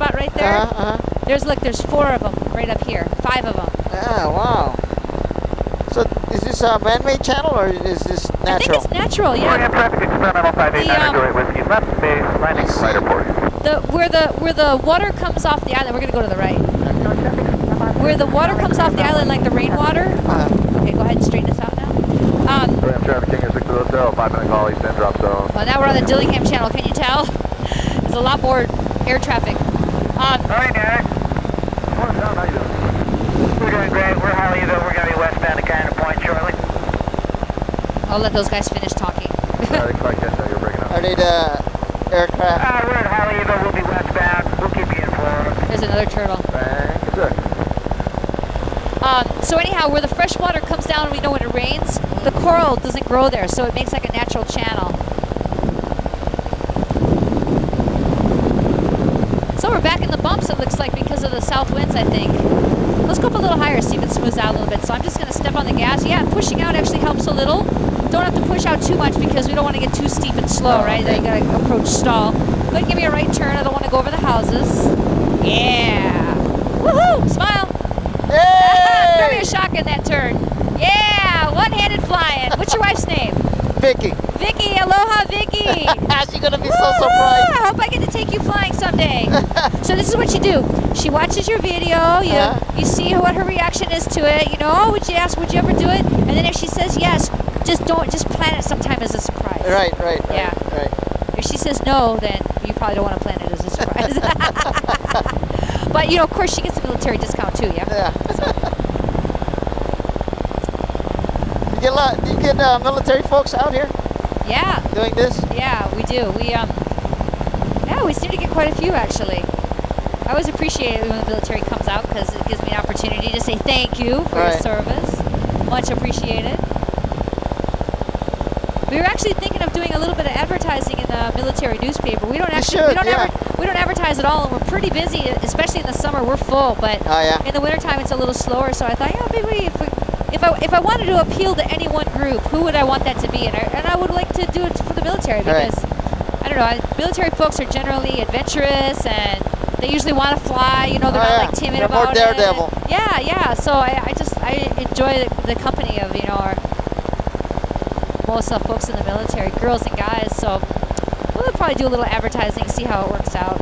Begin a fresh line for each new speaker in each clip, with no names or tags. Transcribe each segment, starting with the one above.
spot right there?
Uh-huh.
There's 4 of them right up here. 5 of them.
Ah, wow. So is this a man-made channel or is this natural?
I think it's natural, yeah.
Traffic experimental 589 whiskey left base landing glider port.
Where the water comes off the island, we're gonna go to the right. Where the water comes off the island, like the rainwater. Okay, go ahead and straighten this out now.
Traffic King 6 Hotel, 5-minute call, east end drop zone.
Well, now we're on the Dillingham Channel. Can you tell? There's a lot more air traffic.
Alright, Derek. Morning, Tom. How you doing? We're doing great. We're Hollyville. We're going to be westbound to Cannon Point shortly.
I'll let those guys finish talking.
You're breaking up.
Are they the aircraft?
We're at Hollyville. We'll be westbound. We'll keep you informed.
There's another turtle.
Thank you, sir.
So anyhow, where the fresh water comes down, we know when it rains, the coral doesn't grow there, so it makes like a natural channel. So we're back in the bumps, it looks like, because of the south winds, I think. Let's go up a little higher, see if it smooths out a little bit. So I'm just going to step on the gas. Yeah, pushing out actually helps a little. Don't have to push out too much because we don't want to get too steep and slow, right? Then you got to approach stall. Go ahead and give me a right turn. I don't want to go over the houses. Yeah. Woohoo! Smile.
Hey!
Throw me a shock in that turn. Yeah, one-handed flying. What's your wife's name?
Vicky.
Vicky, aloha, Vicky.
She's gonna be so surprised.
I hope I get to take you flying someday. So this is what you do. She watches your video. You see what her reaction is to it. You know, oh, would you ever do it? And then if she says yes, just plan it sometime as a surprise.
Right.
Yeah.
Right.
If she says no, then you probably don't want to plan it as a surprise. But you know, of course, she gets a military discount too. Yeah.
Yeah.
So.
Do you get military folks out here?
Yeah.
Doing this?
Yeah, we do. We seem to get quite a few actually. I always appreciate it when the military comes out because it gives me an opportunity to say thank you for your service. Much appreciated. We were actually thinking of doing a little bit of advertising in the military newspaper. We don't advertise at all, and we're pretty busy, especially in the summer. We're full, but in the wintertime it's a little slower. So I thought, maybe if I wanted to appeal to any one group, who would I want that to be? And I would like to do it for the military because I don't know. Military folks are generally adventurous and they usually want to fly. You know, they're not like timid
they're
about
more daredevil.
it. Yeah. So I enjoy the company of most folks in the military, girls and guys. So we'll probably do a little advertising, see how it works out.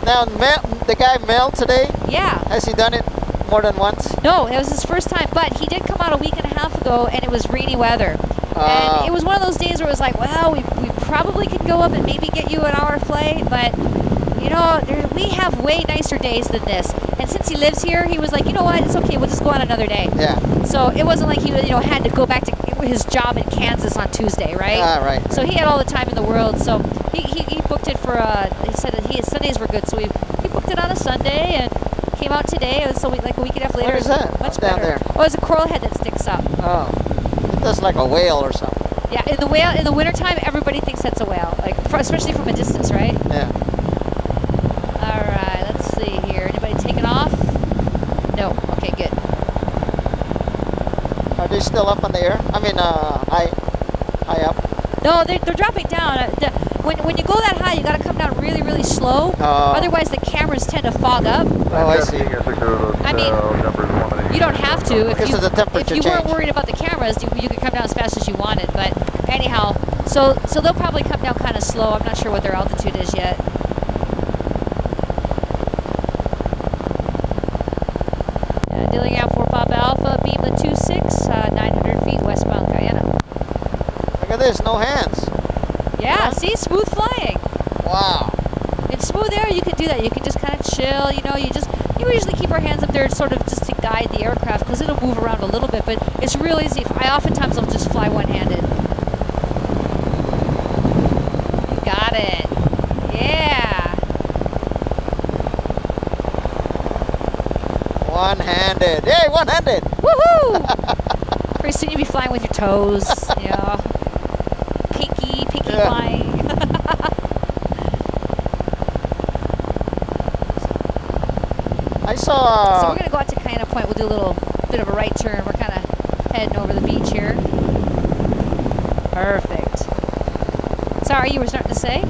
Now, the guy Mel today.
Yeah.
Has he done it more than once?
No, it was his first time, but he did come out a week and a half ago, and it was rainy weather. And it was one of those days where it was like, well, we probably could go up and maybe get you an hour flight, but we have way nicer days than this. And since he lives here, he was like, you know what, it's okay, we'll just go on another day.
Yeah.
So it wasn't like he had to go back to his job in Kansas on Tuesday, right?
Right.
So he had all the time in the world. So he booked it for. He said that his Sundays were good, so he booked it on a Sunday and came out today. So like a week and a half later.
What is that?
Much
down
better.
there?
Oh, it's a coral head that sticks up.
Oh, that's like a whale or something.
Yeah, in the wintertime, everybody thinks that's a whale, especially from a distance, right?
Yeah.
All right, let's see here. Anybody taking off? No. Okay, good.
Are they still up on the air? I mean, high up.
No, they're dropping down. When you go that high, you got to come down really, really slow. Otherwise, the cameras tend to fog up.
Oh, I see.
I mean, you don't have to.
Because of the temperature
If you weren't worried about the cameras, you could come down as fast as you wanted. But anyhow, so they'll probably come down kind of slow. I'm not sure what their altitude is yet. Dillingham 4 Papa Alpha, beam the 26, 900 feet westbound Guyana.
Look at this, no hands.
Yeah, see, smooth flying.
Wow.
In smooth air, you can do that. You can just kind of chill. You usually keep our hands up there sort of just to guide the aircraft because it'll move around a little bit, but it's real easy. I oftentimes will just fly one-handed. You got it. Yeah.
One-handed. Hey, one-handed.
Woohoo! Pretty soon you'll be flying with your toes. Pinky flying.
I saw.
So we're gonna go out to Guyana Point. We'll do a little bit of a right turn. We're kind of heading over the beach here. Perfect. Sorry, you were starting to say?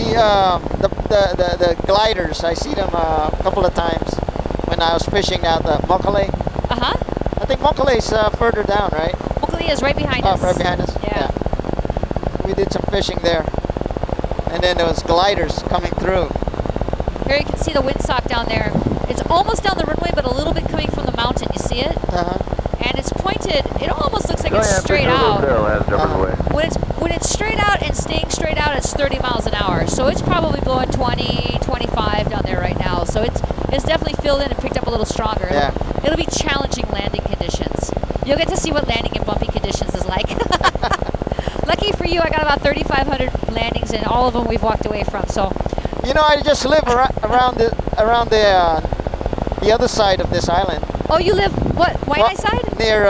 the gliders, I see them a couple of times when I was fishing out the Mokale. I think Mokale's further down, right?
Mokale is right behind us.
Oh, right behind us?
Yeah.
We did some fishing there. And then there was gliders coming through.
Here you can see the windsock down there. It's almost down the runway, but a little bit coming from the mountain. You see it? And it's pointed. It almost looks like it's straight out. When it's straight out and staying straight out, it's 30 miles an hour. So it's probably blowing 20, 25 down there right now. So it's definitely filled in and picked up a little stronger.
Yeah.
It'll be challenging landing conditions. You'll get to see what landing in bumpy conditions is like. Lucky for you, I got about 3,500 landings, and all of them we've walked away from. So,
you know, I just live around the other side of this island.
Oh, you live what? Waianae side?
Near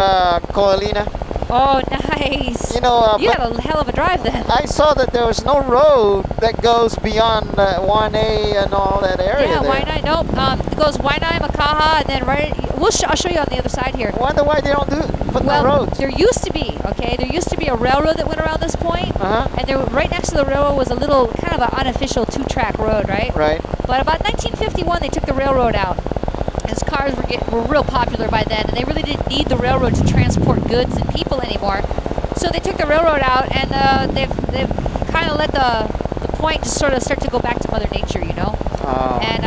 Koalina.
Oh, nice.
You know,
you had a hell of a drive then.
I saw that there was no road that goes beyond Waianae and all that area.
Yeah,
there.
Waianae. Nope. It goes Waianae, Makaha, and then right. I'll show you on the other side here.
I wonder why they don't put no roads.
There used to be. Okay, there used to be a railroad that went around this point, and there right next to the railroad was a little kind of an unofficial 2-track road, right?
Right.
But about 1951, they took the railroad out. As cars were real popular by then, and they really didn't need the railroad to transport goods and people anymore. So they took the railroad out, and they've kind of let the point just sort of start to go back to Mother Nature, you know.
Oh.
And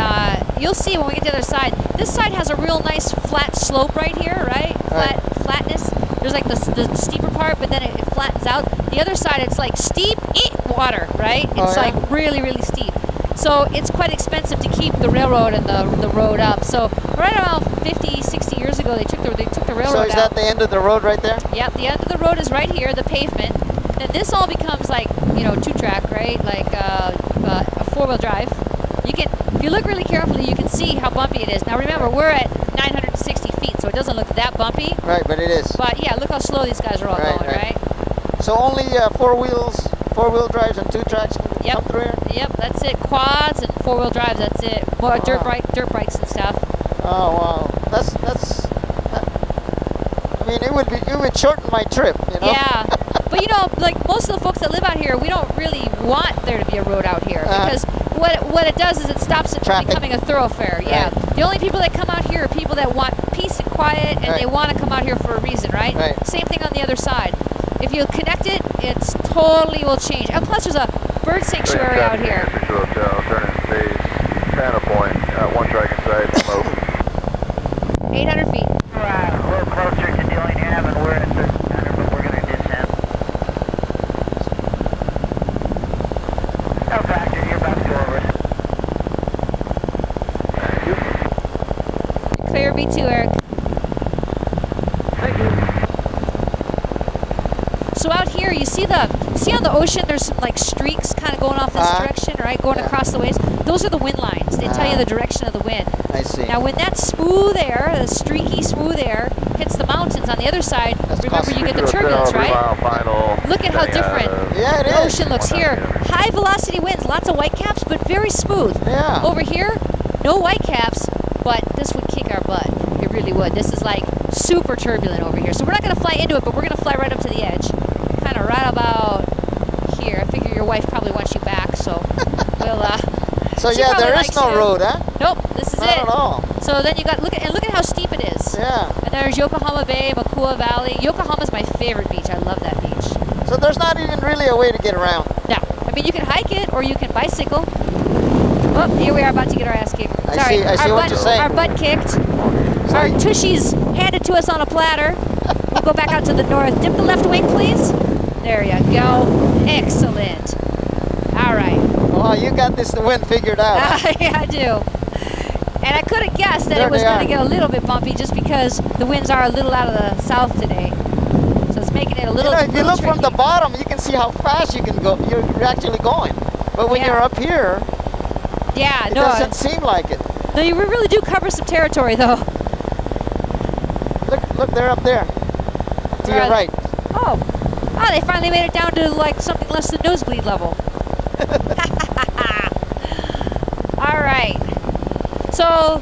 you'll see when we get to the other side. This side has a real nice flat slope right here, right? Flatness. There's like the steeper part, but then it flattens out. The other side, it's like steep, water, right? It's like really, really steep. So it's quite expensive to keep the railroad and the road up. So right around 50, 60 years ago, they took the railroad out.
So is that the end of the road right there?
Yep, the end of the road is right here, the pavement. Then this all becomes like, 2-track, right? Like a 4-wheel drive. If you look really carefully, you can see how bumpy it is. Now remember, we're at 960 feet, so it doesn't look that bumpy.
Right, but it is.
But yeah, look how slow these guys are all going, right?
So only 4-wheel drives and 2-tracks come through here?
Yep, that's it. Quads and 4-wheel drives, that's it. More dirt bikes and stuff.
Oh wow, that's. I mean, it would shorten my trip, you know.
Yeah, but like most of the folks that live out here, we don't really want there to be a road out here because what it does is it stops it from becoming a thoroughfare. Yeah, the only people that come out here are people that want peace and quiet, and they want to come out here for a reason, right? Same thing on the other side. If you connect it, it's totally will change. And plus, there's a bird sanctuary out here.
Point, 1-track inside,
800 feet.
Right, a little closer to Dillingham, and we're at 1,300, but we're going to descend. No factor, you're about to go over.
Clear B2, Eric.
Thank you.
So out here, you see on the ocean, there's some like streaks kind of going off this direction, right? Going across the waves. Those are the wind lines. They tell you the direction of the wind.
I see.
Now, when that smooth air, the streaky smooth air, hits the mountains on the other side, remember you get the turbulence, right? Look at how different the ocean looks here. High velocity winds, lots of white caps, but very smooth.
Yeah.
Over here, no white caps, but this would kick our butt. It really would. This is like super turbulent over here. So we're not going to fly into it, but we're going to fly right up to the edge. Kind of right about here. I figure your wife probably wants you back, so we'll
So yeah, there is no road, huh?
Nope, this is it.
Not at all.
So then you got look at how steep it is.
Yeah.
And there's Yokohama Bay, Makua Valley. Yokohama's my favorite beach. I love that beach.
So there's not even really a way to get around.
No, I mean you can hike it or you can bicycle. Oh, here we are about to get our ass kicked. Sorry,
I see what you're saying.
Our butt kicked. Our tushies handed to us on a platter. We'll go back out to the north. Dip the left wing, please. There you go. Excellent. All right.
Oh, you got this wind figured out.
Yeah, I do. And I could have guessed that it was going to get a little bit bumpy just because the winds are a little out of the south today. So it's making it a little.
If you look from the bottom, you can see how fast you can go. You're actually going. But when you're up here, it doesn't seem like it.
No, you really do cover some territory, though.
Look, they're up there. To your right.
Oh, they finally made it down to like something less than nosebleed level. All right. So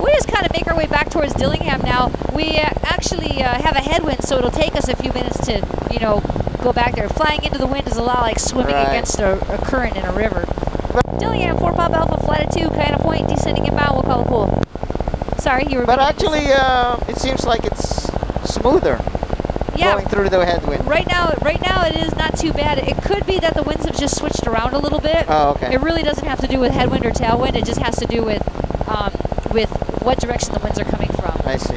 we just kind of make our way back towards Dillingham now. We actually have a headwind, so it'll take us a few minutes to, go go back there. Flying into the wind is a lot like swimming against a current in a river. Dillingham, 4 Pop Alpha, flight at 2, kind of point, descending inbound, we'll call the pool. Sorry, you were.
But actually, it seems like it's smoother. Going through the headwind.
Right now it is not too bad. It could be that the winds have just switched around a little bit.
Oh, okay.
It really doesn't have to do with headwind or tailwind. It just has to do with what direction the winds are coming from.
I see.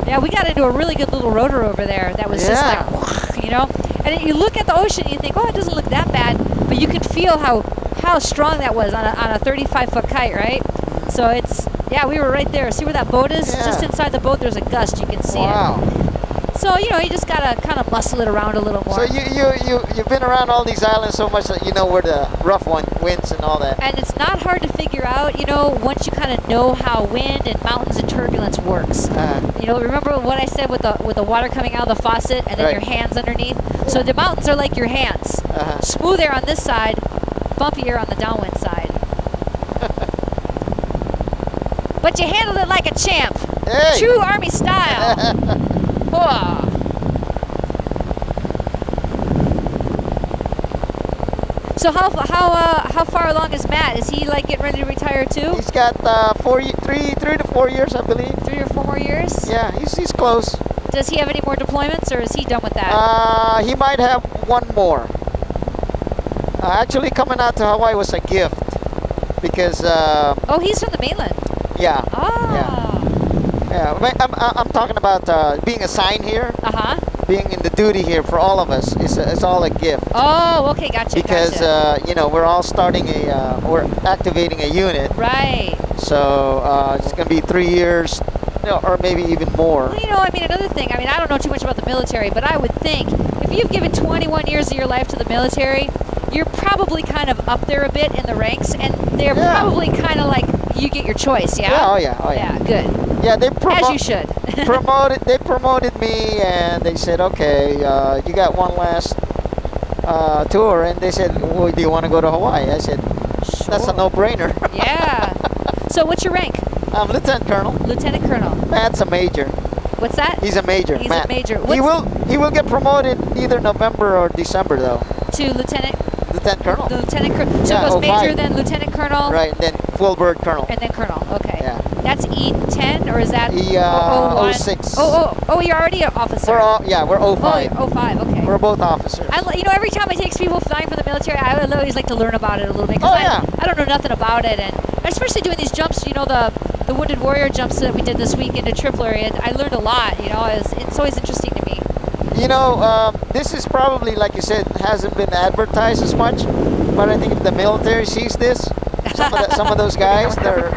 Yeah, we got into a really good little rotor over there that was just like, you know. And you look at the ocean and you think, oh, it doesn't look that bad, but you can feel how strong that was on a 35-foot kite, right? So it's we were right there. See where that boat is? Just inside the boat, there's a gust. You can see it. So, you know, you just gotta kind of muscle it around a little more.
So you've been around all these islands so much that you know where the rough winds and all that.
And it's not hard to figure out, you know, once you kind of know how wind and mountains and turbulence works. You know, remember what I said with the water coming out of the faucet and then your hands underneath? So the mountains are like your hands. Smooth air on this side, bumpy air on the downwind side. But you handled it like a champ.
Hey.
True Army style. Whoa. So how far along is Matt? Is he like getting ready to retire too?
He's got 3 to 4 years, I believe.
3 or 4 more years?
Yeah, he's close.
Does he have any more deployments, or is he done with that?
He might have one more. Actually, coming out to Hawaii was a gift because.
Oh, he's from the mainland.
Yeah.
Oh.
Yeah. I'm talking about being assigned here. Being in the duty here for all of us is all a gift.
Oh, okay, gotcha.
Because you know, we're all starting we're activating a unit.
Right.
So it's gonna be 3 years, or maybe even more.
Well, you know, I mean, another thing. I mean, I don't know too much about the military, but I would think if you've given 21 years of your life to the military, you're probably kind of up there a bit in the ranks, and they're probably kind of like you get your choice. Yeah.
Yeah. Oh yeah.
Yeah. Good.
Yeah,
as you should.
They promoted me, and they said, okay, you got one last tour, and they said, well, do you want to go to Hawaii? I said, that's a no-brainer.
Yeah. So what's your rank?
I'm Lieutenant Colonel.
Lieutenant Colonel.
Matt's a major.
What's that?
He's a major.
He's
Matt.
a major.
He will get promoted either November or December, though.
To Lieutenant
Colonel.
Lieutenant Colonel. So it goes major, then Lieutenant Colonel.
Right, then full bird Colonel.
And then Colonel. Okay.
Yeah.
That's E10, or is that
E06.
Oh, you're already an officer.
We're 05.
Oh, 05, okay.
We're both officers.
You know, every time I take people flying for the military, I always like to learn about it a little bit, because I don't know nothing about it, and especially doing these jumps, you know, the Wounded Warrior jumps that we did this week into Tripler, and I learned a lot, you know. It's always interesting to me.
You know, this is probably, like you said, hasn't been advertised as much, but I think if the military sees this, some of those guys, they're,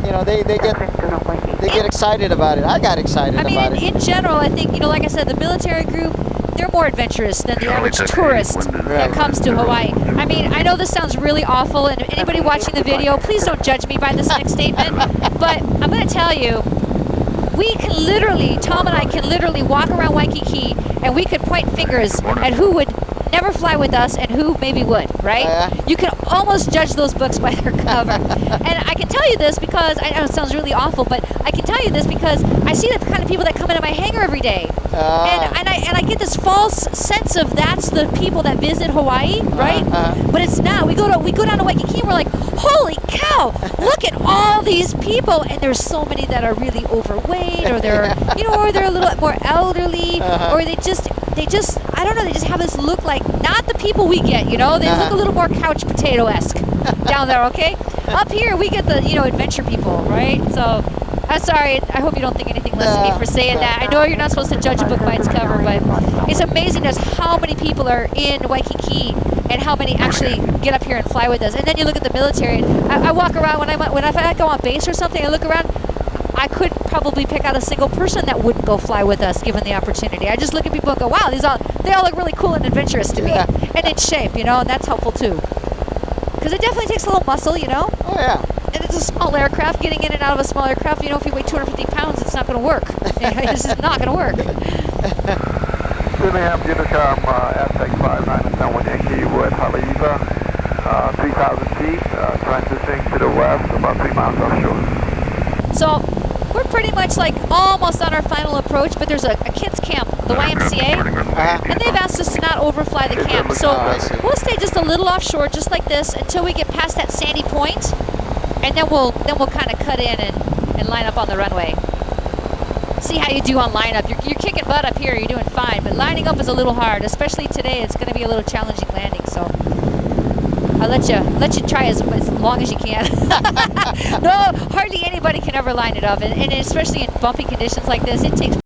you know, they get excited about it. I got excited about it.
I mean, in general, I think, you know, like I said, the military group, they're more adventurous than the average tourist that comes to Hawaii. I mean, I know this sounds really awful, and anybody watching the video, please don't judge me by this next statement, but I'm going to tell you, Tom and I can literally walk around Waikiki, and we could point fingers at who would never fly with us and who maybe would, right? You can almost judge those books by their cover. And I can tell you this because, I know it sounds really awful, but I can tell you this because I see the kind of people that come into my hangar every day. And I get this false sense of that's the people that visit Hawaii, right? But it's not. We go down to Waikiki and we're like, holy cow, look at all these people, and there's so many that are really overweight, or they're or they're a little more elderly, or they just I don't know, they just have this look like not the people we get, you know. They look a little more couch potato-esque down there, okay? Up here we get the adventure people, right? So I'm sorry, I hope you don't think anything less of me for saying that. I know you're not supposed to judge a book by its cover, but it's amazing just how many people are in Waikiki and how many actually get up here and fly with us. And then you look at the military, and I walk around when I go on base or something, I look around, I could probably pick out a single person that wouldn't go fly with us given the opportunity. I just look at people and go, wow, they all look really cool and adventurous to me. And in shape, you know, and that's helpful too. Because it definitely takes a little muscle, you know?
Oh, yeah.
And it's a small aircraft. Getting in and out of a small aircraft, you know, if you weigh 250 pounds, it's not going to work. It's just not going to work.
Dillingham Unicom Aztec 59 Yankee with Haleiwa, 3,000 feet, transitioning to the west, about 3 miles offshore.
So we're pretty much like almost on our final approach, but there's a kids camp, the YMCA, and they've asked us to not overfly the camp. So we'll stay just a little offshore, just like this, until we get past that sandy point, and then we'll kind of cut in and line up on the runway. See how you do on lineup. You're kicking butt up here. You're doing fine, but lining up is a little hard, especially today. It's going to be a little challenging landing. So I'll let you try as long as you can. No, hardly anybody can ever line it up, and especially in bumpy conditions like this, it takes